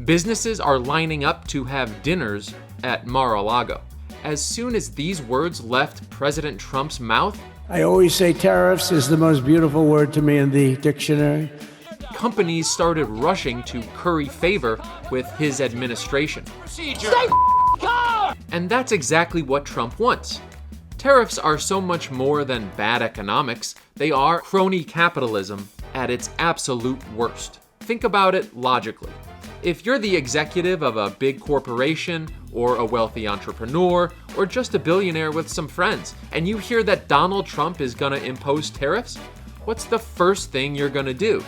Businesses are lining up to have dinners at Mar-a-Lago. As soon as these words left President Trump's mouth, I always say tariffs is the most beautiful word to me in the dictionary. Companies started rushing to curry favor with his administration. And that's exactly what Trump wants. Tariffs are so much more than bad economics. They are crony capitalism at its absolute worst. Think about it logically. If you're the executive of a big corporation, or a wealthy entrepreneur, or just a billionaire with some friends, and you hear that Donald Trump is gonna impose tariffs, what's the first thing you're gonna do?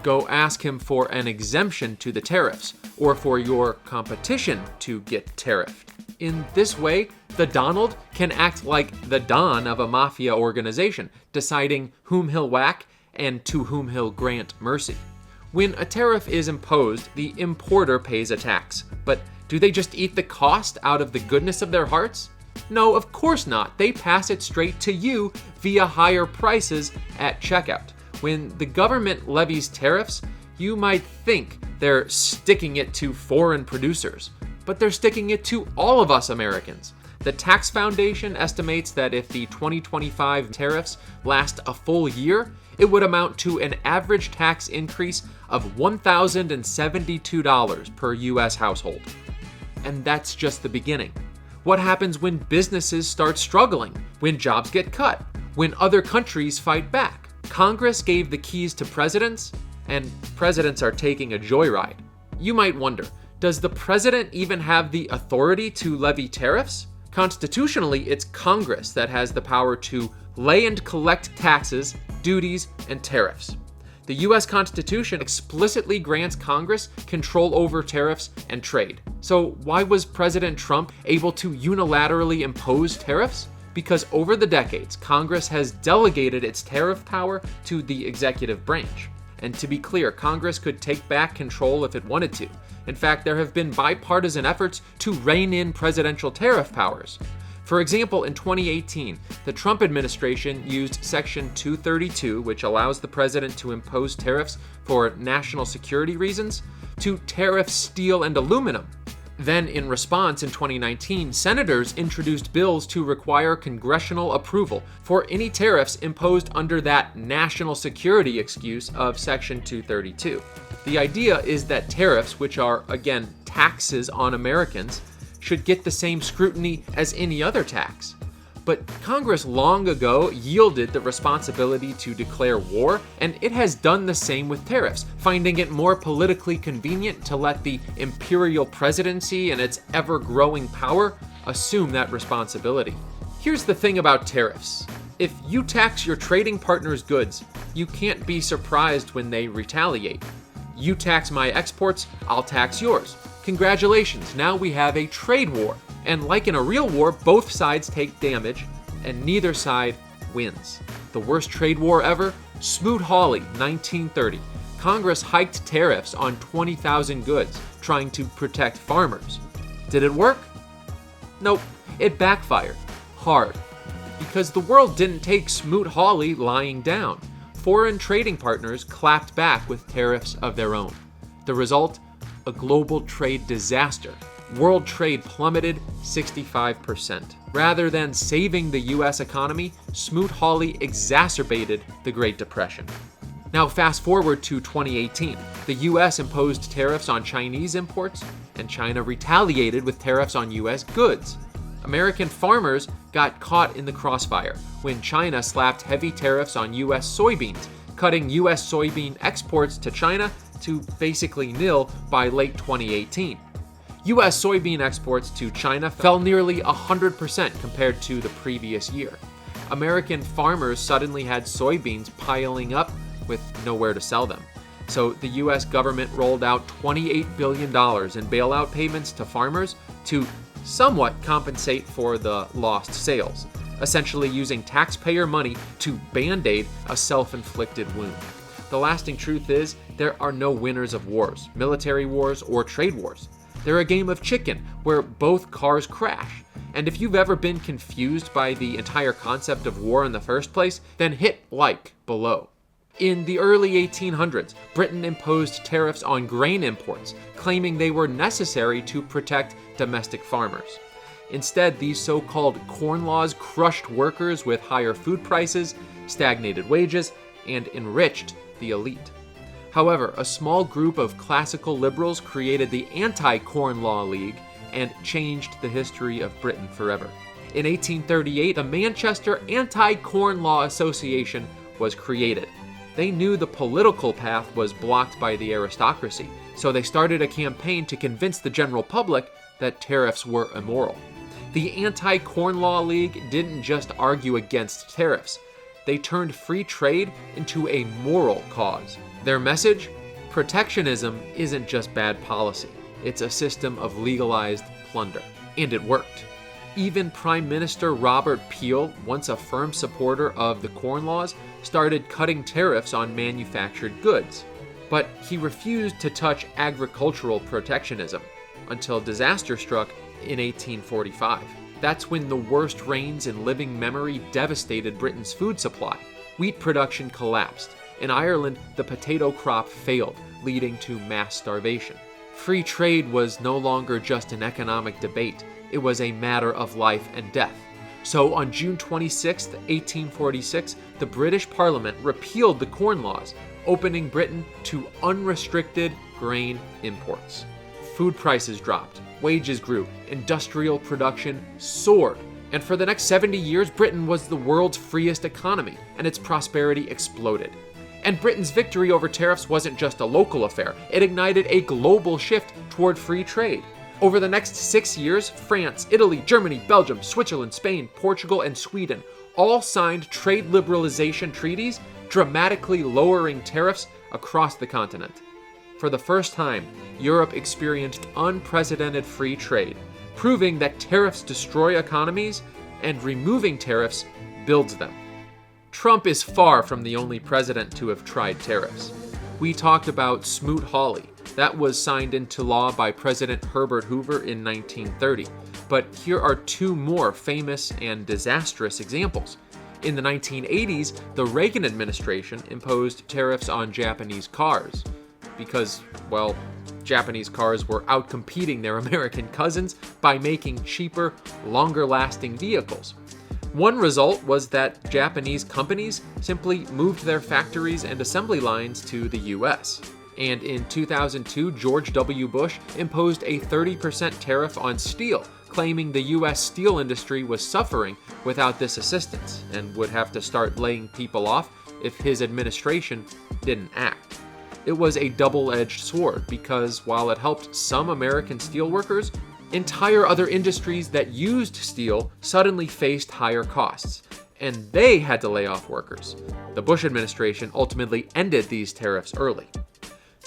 Go ask him for an exemption to the tariffs, or for your competition to get tariffed. In this way, the Donald can act like the Don of a mafia organization, deciding whom he'll whack and to whom he'll grant mercy. When a tariff is imposed, the importer pays a tax. But do they just eat the cost out of the goodness of their hearts? No, of course not. They pass it straight to you via higher prices at checkout. When the government levies tariffs, you might think they're sticking it to foreign producers, but they're sticking it to all of us Americans. The Tax Foundation estimates that if the 2025 tariffs last a full year, it would amount to an average tax increase of $1,072 per U.S. household. And that's just the beginning. What happens when businesses start struggling, when jobs get cut, when other countries fight back? Congress gave the keys to presidents, and presidents are taking a joyride. You might wonder, does the president even have the authority to levy tariffs? Constitutionally, it's Congress that has the power to lay and collect taxes, duties, and tariffs. The U.S. Constitution explicitly grants Congress control over tariffs and trade. So why was President Trump able to unilaterally impose tariffs? Because over the decades, Congress has delegated its tariff power to the executive branch. And to be clear, Congress could take back control if it wanted to. In fact, there have been bipartisan efforts to rein in presidential tariff powers. For example, in 2018, the Trump administration used Section 232, which allows the president to impose tariffs for national security reasons, to tariff steel and aluminum. Then, in response, in 2019, senators introduced bills to require congressional approval for any tariffs imposed under that national security excuse of Section 232. The idea is that tariffs, which are, again, taxes on Americans, should get the same scrutiny as any other tax. But Congress long ago yielded the responsibility to declare war, and it has done the same with tariffs, finding it more politically convenient to let the imperial presidency and its ever-growing power assume that responsibility. Here's the thing about tariffs. If you tax your trading partner's goods, you can't be surprised when they retaliate. You tax my exports, I'll tax yours. Congratulations, now we have a trade war. And like in a real war, both sides take damage, and neither side wins. The worst trade war ever? Smoot-Hawley, 1930. Congress hiked tariffs on 20,000 goods, trying to protect farmers. Did it work? Nope, it backfired. Hard. Because the world didn't take Smoot-Hawley lying down. Foreign trading partners clapped back with tariffs of their own. The result? A global trade disaster. World trade plummeted 65%. Rather than saving the US economy, Smoot-Hawley exacerbated the Great Depression. Now fast forward to 2018. The US imposed tariffs on Chinese imports, and China retaliated with tariffs on US goods. American farmers got caught in the crossfire when China slapped heavy tariffs on US soybeans, cutting US soybean exports to China to basically nil by late 2018. U.S. soybean exports to China fell nearly 100% compared to the previous year. American farmers suddenly had soybeans piling up with nowhere to sell them. So the U.S. government rolled out $28 billion in bailout payments to farmers to somewhat compensate for the lost sales, essentially using taxpayer money to band-aid a self-inflicted wound. The lasting truth is, there are no winners of wars, military wars or trade wars. They're a game of chicken where both cars crash. And if you've ever been confused by the entire concept of war in the first place, then hit like below. In the early 1800s, Britain imposed tariffs on grain imports, claiming they were necessary to protect domestic farmers. Instead, these so-called corn laws crushed workers with higher food prices, stagnated wages, and enriched the elite. However, a small group of classical liberals created the Anti-Corn Law League and changed the history of Britain forever. In 1838, the Manchester Anti-Corn Law Association was created. They knew the political path was blocked by the aristocracy, so they started a campaign to convince the general public that tariffs were immoral. The Anti-Corn Law League didn't just argue against tariffs. They turned free trade into a moral cause. Their message? Protectionism isn't just bad policy. It's a system of legalized plunder. And it worked. Even Prime Minister Robert Peel, once a firm supporter of the Corn Laws, started cutting tariffs on manufactured goods. But he refused to touch agricultural protectionism until disaster struck in 1845. That's when the worst rains in living memory devastated Britain's food supply. Wheat production collapsed. In Ireland, the potato crop failed, leading to mass starvation. Free trade was no longer just an economic debate. It was a matter of life and death. So on June 26, 1846, the British Parliament repealed the Corn Laws, opening Britain to unrestricted grain imports. Food prices dropped, wages grew, industrial production soared, and for the next 70 years, Britain was the world's freest economy, and its prosperity exploded. And Britain's victory over tariffs wasn't just a local affair, it ignited a global shift toward free trade. Over the next 6 years, France, Italy, Germany, Belgium, Switzerland, Spain, Portugal, and Sweden all signed trade liberalization treaties, dramatically lowering tariffs across the continent. For the first time, Europe experienced unprecedented free trade, proving that tariffs destroy economies and removing tariffs builds them. Trump is far from the only president to have tried tariffs. We talked about Smoot-Hawley. That was signed into law by President Herbert Hoover in 1930. But here are two more famous and disastrous examples. In the 1980s, the Reagan administration imposed tariffs on Japanese cars because, well, Japanese cars were outcompeting their American cousins by making cheaper, longer-lasting vehicles. One result was that Japanese companies simply moved their factories and assembly lines to the US. And in 2002, George W. Bush imposed a 30% tariff on steel, claiming the US steel industry was suffering without this assistance and would have to start laying people off if his administration didn't act. It was a double-edged sword because while it helped some American steelworkers, entire other industries that used steel suddenly faced higher costs, and they had to lay off workers. The Bush administration ultimately ended these tariffs early.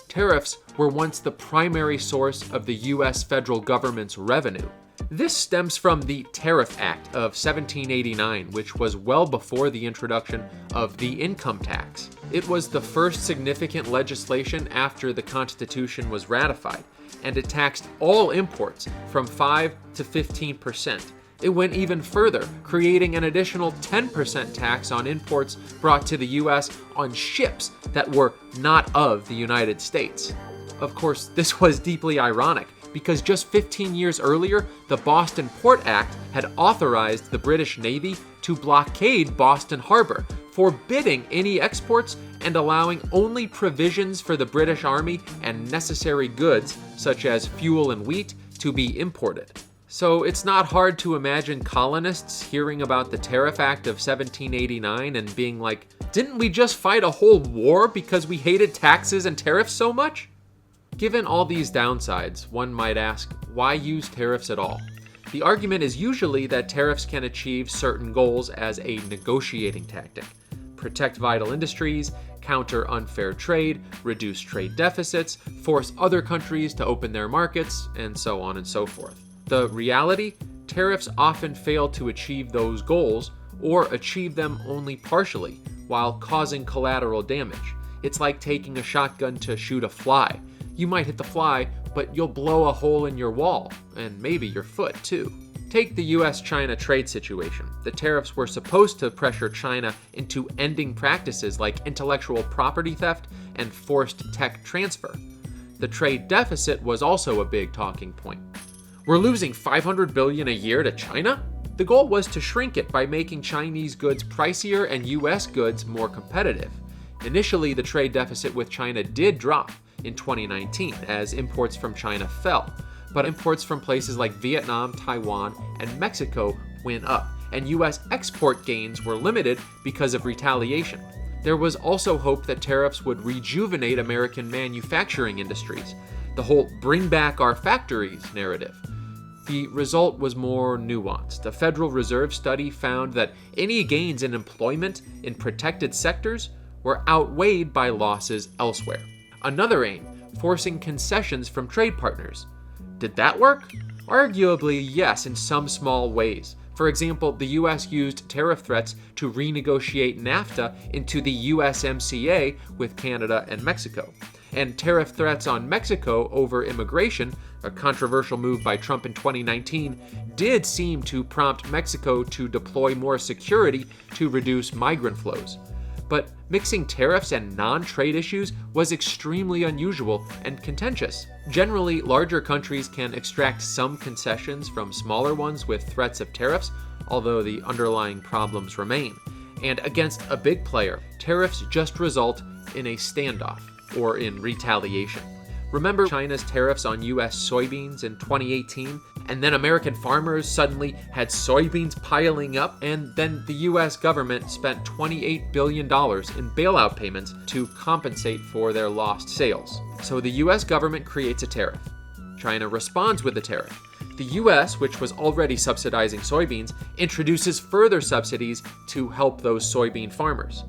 Tariffs were once the primary source of the US federal government's revenue. This stems from the Tariff Act of 1789, which was well before the introduction of the income tax. It was the first significant legislation after the Constitution was ratified, and it taxed all imports from 5 to 15%. It went even further, creating an additional 10% tax on imports brought to the US on ships that were not of the United States. Of course, this was deeply ironic, because just 15 years earlier, the Boston Port Act had authorized the British Navy to blockade Boston Harbor, forbidding any exports and allowing only provisions for the British Army and necessary goods, such as fuel and wheat, to be imported. So it's not hard to imagine colonists hearing about the Tariff Act of 1789 and being like, didn't we just fight a whole war because we hated taxes and tariffs so much? Given all these downsides, one might ask, why use tariffs at all? The argument is usually that tariffs can achieve certain goals as a negotiating tactic. Protect vital industries, counter unfair trade, reduce trade deficits, force other countries to open their markets, and so on and so forth. The reality? Tariffs often fail to achieve those goals or achieve them only partially while causing collateral damage. It's like taking a shotgun to shoot a fly. You might hit the fly, but you'll blow a hole in your wall, and maybe your foot too. Take the US-China trade situation. The tariffs were supposed to pressure China into ending practices like intellectual property theft and forced tech transfer. The trade deficit was also a big talking point. We're losing $500 billion a year to China? The goal was to shrink it by making Chinese goods pricier and US goods more competitive. Initially, the trade deficit with China did drop in 2019 as imports from China fell, but imports from places like Vietnam, Taiwan, and Mexico went up, and US export gains were limited because of retaliation. There was also hope that tariffs would rejuvenate American manufacturing industries, the whole "bring back our factories" narrative. The result was more nuanced. A Federal Reserve study found that any gains in employment in protected sectors were outweighed by losses elsewhere. Another aim, forcing concessions from trade partners. Did that work? Arguably, yes, in some small ways. For example, the US used tariff threats to renegotiate NAFTA into the USMCA with Canada and Mexico. And tariff threats on Mexico over immigration, a controversial move by Trump in 2019, did seem to prompt Mexico to deploy more security to reduce migrant flows. But mixing tariffs and non-trade issues was extremely unusual and contentious. Generally, larger countries can extract some concessions from smaller ones with threats of tariffs, although the underlying problems remain. And against a big player, tariffs just result in a standoff or in retaliation. Remember China's tariffs on US soybeans in 2018? And then American farmers suddenly had soybeans piling up, and then the US government spent $28 billion in bailout payments to compensate for their lost sales. So the US government creates a tariff. China responds with a tariff. The US, which was already subsidizing soybeans, introduces further subsidies to help those soybean farmers.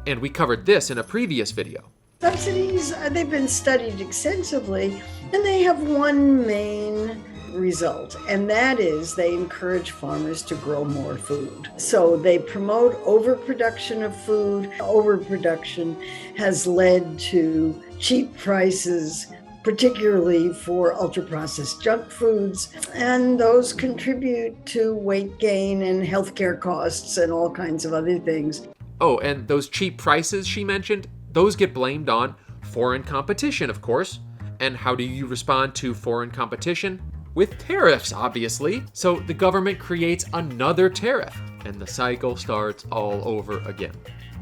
And we covered this in a previous video. Subsidies, they've been studied extensively, and they have one main result, and that is they encourage farmers to grow more food. So they promote overproduction of food. Overproduction has led to cheap prices, particularly for ultra-processed junk foods, and those contribute to weight gain and healthcare costs and all kinds of other things. Oh, and those cheap prices she mentioned, those get blamed on foreign competition, of course. And how do you respond to foreign competition? With tariffs, obviously. So the government creates another tariff, and the cycle starts all over again.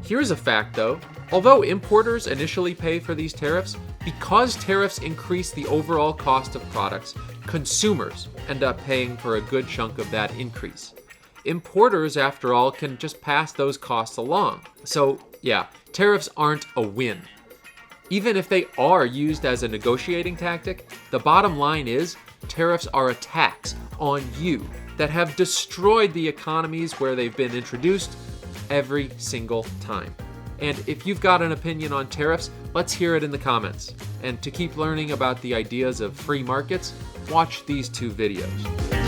Here's a fact though. Although importers initially pay for these tariffs, because tariffs increase the overall cost of products, consumers end up paying for a good chunk of that increase. Importers, after all, can just pass those costs along. So yeah, tariffs aren't a win. Even if they are used as a negotiating tactic, the bottom line is tariffs are a tax on you that have destroyed the economies where they've been introduced every single time. And if you've got an opinion on tariffs, let's hear it in the comments. And to keep learning about the ideas of free markets, watch these two videos.